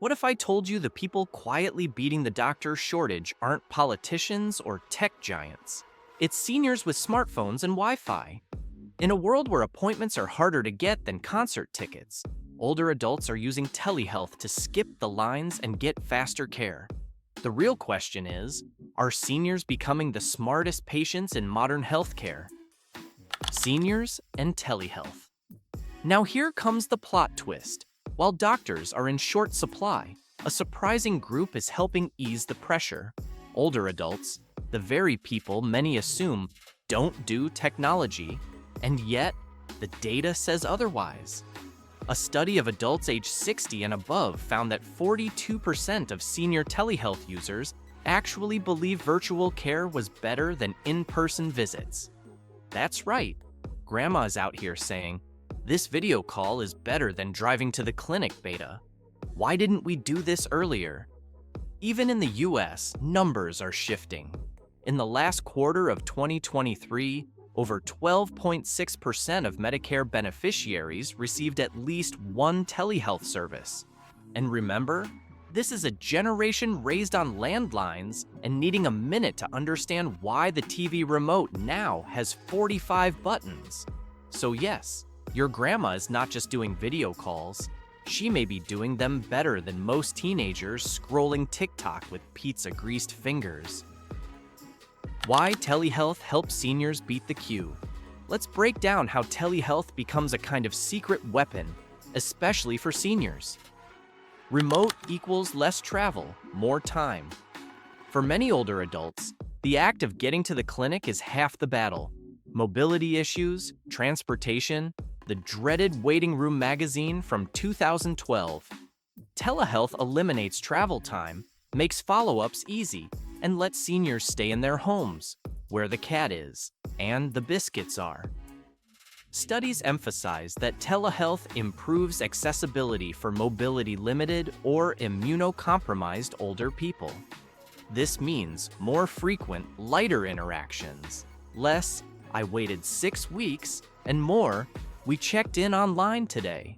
What if I told you the people quietly beating the doctor shortage aren't politicians or tech giants? It's seniors with smartphones and Wi-Fi. In a world where appointments are harder to get than concert tickets, older adults are using telehealth to skip the lines and get faster care. The real question is, are seniors becoming the smartest patients in modern healthcare? Seniors and telehealth. Now here comes the plot twist. While doctors are in short supply, a surprising group is helping ease the pressure. Older adults, the very people many assume don't do technology, and yet the data says otherwise. A study of adults age 60 and above found that 42% of senior telehealth users actually believe virtual care was better than in-person visits. That's right, Grandma is out here saying, "This video call is better than driving to the clinic, Beta. Why didn't we do this earlier?" Even in the US, numbers are shifting. In the last quarter of 2023, over 12.6% of Medicare beneficiaries received at least one telehealth service. And remember, this is a generation raised on landlines and needing a minute to understand why the TV remote now has 45 buttons. So yes, your grandma is not just doing video calls, she may be doing them better than most teenagers scrolling TikTok with pizza-greased fingers. Why telehealth helps seniors beat the queue. Let's break down how telehealth becomes a kind of secret weapon, especially for seniors. Remote equals less travel, more time. For many older adults, the act of getting to the clinic is half the battle. Mobility issues, transportation, the dreaded waiting room magazine from 2012. Telehealth eliminates travel time, makes follow-ups easy, and lets seniors stay in their homes, where the cat is, and the biscuits are. Studies emphasize that telehealth improves accessibility for mobility-limited or immunocompromised older people. This means more frequent, lighter interactions, less, "I waited 6 weeks," and more, "We checked in online today."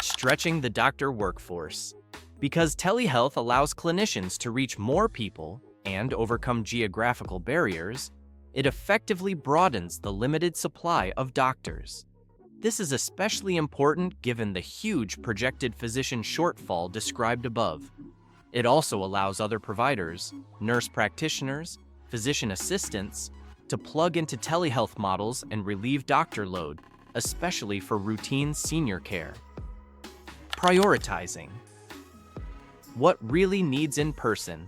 Stretching the doctor workforce. Because telehealth allows clinicians to reach more people and overcome geographical barriers, it effectively broadens the limited supply of doctors. This is especially important given the huge projected physician shortfall described above. It also allows other providers, nurse practitioners, physician assistants, to plug into telehealth models and relieve doctor load, especially for routine senior care. Prioritizing. What really needs in person?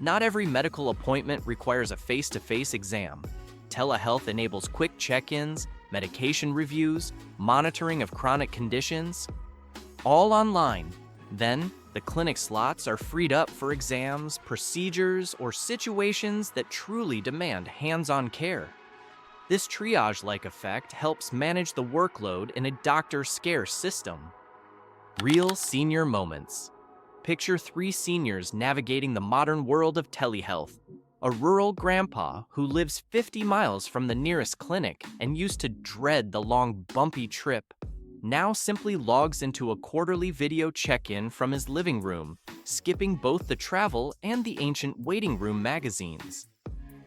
Not every medical appointment requires a face-to-face exam. Telehealth enables quick check-ins, medication reviews, monitoring of chronic conditions, all online. Then, the clinic slots are freed up for exams, procedures, or situations that truly demand hands-on care. This triage-like effect helps manage the workload in a doctor-scarce system. Real senior moments. Picture 3 seniors navigating the modern world of telehealth. A rural grandpa who lives 50 miles from the nearest clinic and used to dread the long, bumpy trip, now simply logs into a quarterly video check-in from his living room, skipping both the travel and the ancient waiting room magazines.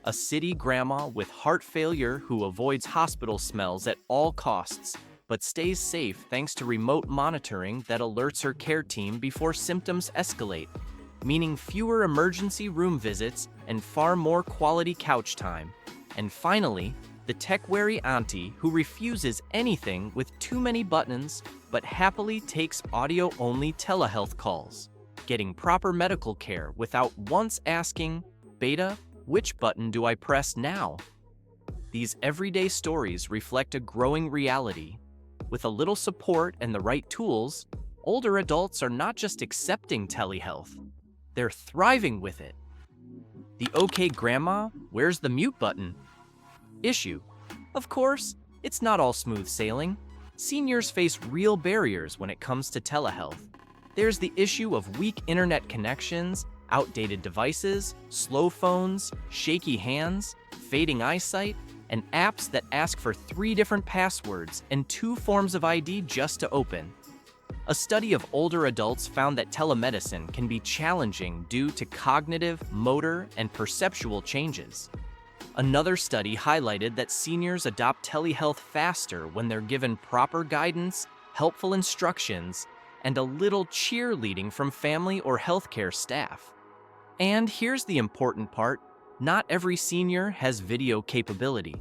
A city grandma with heart failure who avoids hospital smells at all costs, but stays safe thanks to remote monitoring that alerts her care team before symptoms escalate, meaning fewer emergency room visits and far more quality couch time. And finally, the tech-wary auntie who refuses anything with too many buttons but happily takes audio-only telehealth calls, getting proper medical care without once asking, "Beta, which button do I press now?" These everyday stories reflect a growing reality. With a little support and the right tools, older adults are not just accepting telehealth, they're thriving with it. The "Okay Grandma, where's the mute button?" issue. Of course, it's not all smooth sailing. Seniors face real barriers when it comes to telehealth. There's the issue of weak internet connections, outdated devices, slow phones, shaky hands, fading eyesight, and apps that ask for 3 different passwords and 2 forms of ID just to open. A study of older adults found that telemedicine can be challenging due to cognitive, motor, and perceptual changes. Another study highlighted that seniors adopt telehealth faster when they're given proper guidance, helpful instructions, and a little cheerleading from family or healthcare staff. And here's the important part: not every senior has video capability.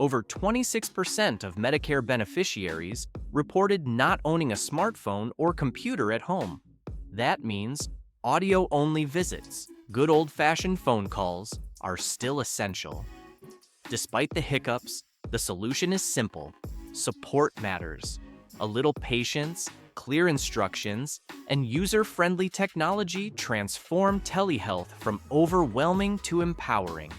Over 26% of Medicare beneficiaries reported not owning a smartphone or computer at home. That means audio-only visits, good old-fashioned phone calls, are still essential. Despite the hiccups, the solution is simple. Support matters. A little patience, clear instructions, and user-friendly technology transform telehealth from overwhelming to empowering.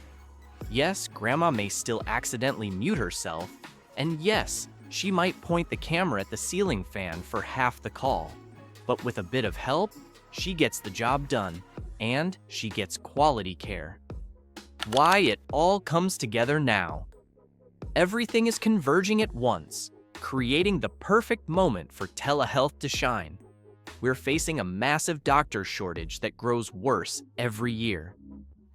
Yes, Grandma may still accidentally mute herself, and yes, she might point the camera at the ceiling fan for half the call. But with a bit of help, she gets the job done, and she gets quality care. Why it all comes together now. Everything is converging at once, creating the perfect moment for telehealth to shine. We're facing a massive doctor shortage that grows worse every year.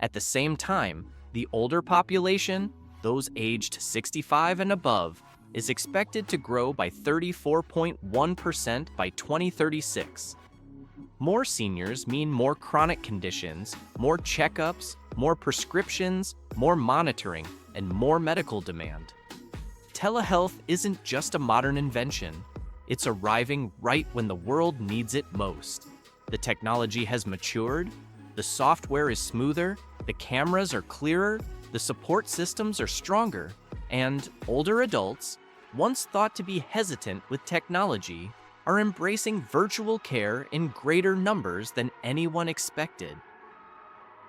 At the same time, the older population, those aged 65 and above, is expected to grow by 34.1% by 2036. More seniors mean more chronic conditions, more checkups, more prescriptions, more monitoring, and more medical demand. Telehealth isn't just a modern invention. It's arriving right when the world needs it most. The technology has matured, the software is smoother, the cameras are clearer, the support systems are stronger, and older adults, once thought to be hesitant with technology, are embracing virtual care in greater numbers than anyone expected.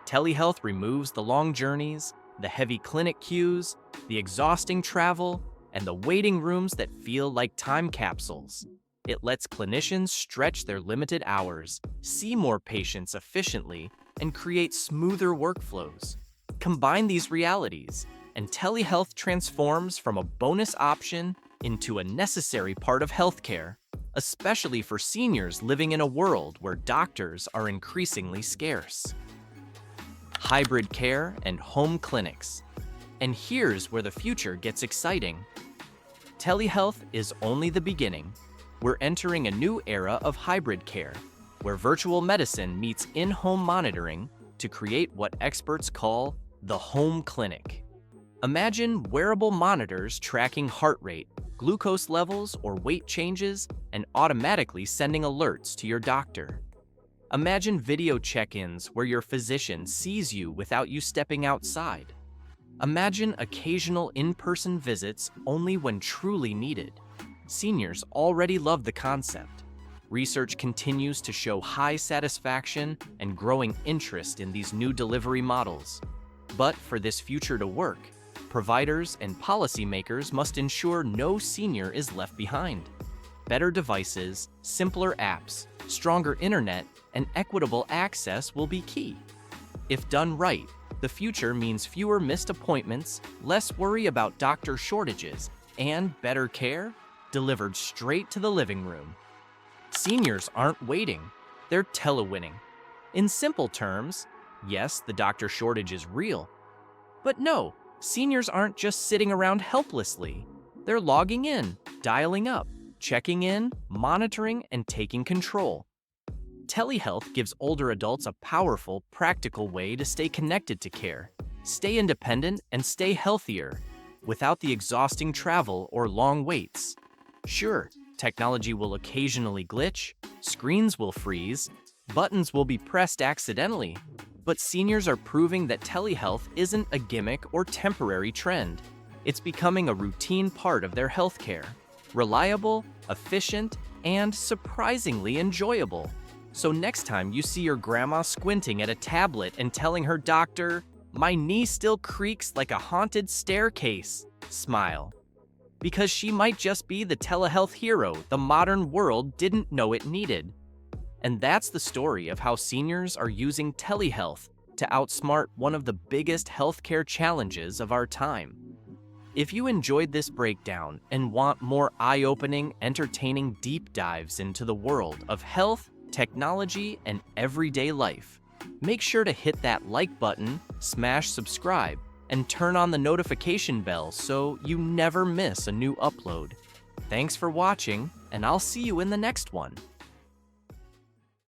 Telehealth removes the long journeys, the heavy clinic queues, the exhausting travel, and the waiting rooms that feel like time capsules. It lets clinicians stretch their limited hours, see more patients efficiently, and create smoother workflows. Combine these realities, and telehealth transforms from a bonus option into a necessary part of healthcare, especially for seniors living in a world where doctors are increasingly scarce. Hybrid care and home clinics. And here's where the future gets exciting. Telehealth is only the beginning. We're entering a new era of hybrid care, where virtual medicine meets in-home monitoring to create what experts call the home clinic. Imagine wearable monitors tracking heart rate, glucose levels, or weight changes, and automatically sending alerts to your doctor. Imagine video check-ins where your physician sees you without you stepping outside. Imagine occasional in-person visits only when truly needed. Seniors already love the concept. Research continues to show high satisfaction and growing interest in these new delivery models. But for this future to work, providers and policymakers must ensure no senior is left behind. Better devices, simpler apps, stronger internet, and equitable access will be key. If done right, the future means fewer missed appointments, less worry about doctor shortages, and better care delivered straight to the living room. Seniors aren't waiting, they're telewinning. In simple terms, yes, the doctor shortage is real. But no, seniors aren't just sitting around helplessly. They're logging in, dialing up, checking in, monitoring, and taking control. Telehealth gives older adults a powerful, practical way to stay connected to care, stay independent, and stay healthier, without the exhausting travel or long waits. Sure, technology will occasionally glitch, screens will freeze, buttons will be pressed accidentally, but seniors are proving that telehealth isn't a gimmick or temporary trend. It's becoming a routine part of their healthcare. Reliable, efficient, and surprisingly enjoyable. So next time you see your grandma squinting at a tablet and telling her doctor, "My knee still creaks like a haunted staircase," smile. Because she might just be the telehealth hero the modern world didn't know it needed. And that's the story of how seniors are using telehealth to outsmart one of the biggest healthcare challenges of our time. If you enjoyed this breakdown and want more eye-opening, entertaining deep dives into the world of health, technology, and everyday life, make sure to hit that like button, smash subscribe, and turn on the notification bell so you never miss a new upload. Thanks for watching, and I'll see you in the next one.